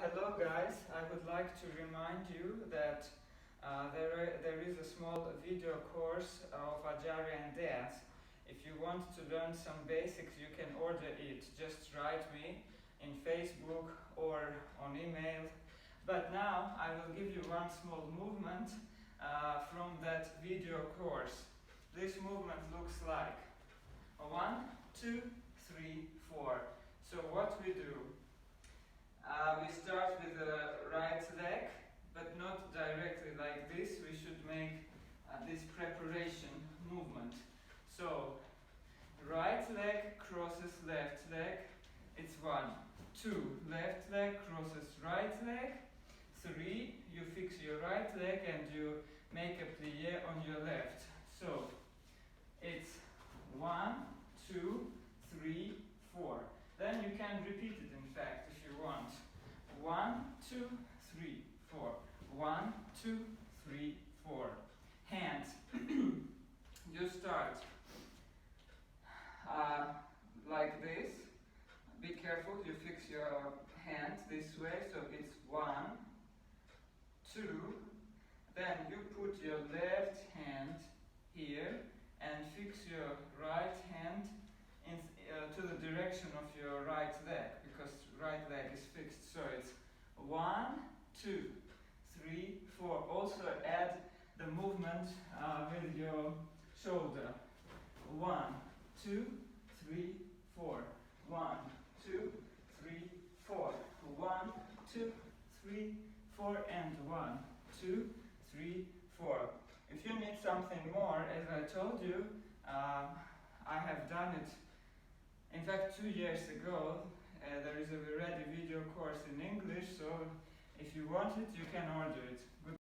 Hello guys, I would like to remind you that there is a small video course of Adzharian dance. If you want to learn some basics, you can order it. Just write me in Facebook or on email. But now I will give you one small movement from that video course. This movement looks like 1, 2, 3, 4. So what we do? We start with the right leg, but not directly like this. We should make this preparation movement. So, right leg crosses left leg. It's 1, 2, left leg crosses right leg. 3, you fix your right leg and you make a plie on your left. So, it's 1, 2, 3, 4. Then you can repeat it, in fact, if you want. 1, 2, 3, 4. 1, 2, 3, 4. Hands. You start like this. Be careful, you fix your hand this way, so it's 1, 2. Then you put your left hand here and fix your right hand to the direction of your right leg, because right leg is fixed. So it's 1, 2, 3, 4. Also add the movement with your shoulder. 1, 2, 3, 4. 1, 2, 3, 4. 1, 2, 3, 4, and 1, 2, 3, 4. If you need something more, as I told you, I have done it. In fact, 2 years ago, there is a ready video course in English, so if you want it, you can order it.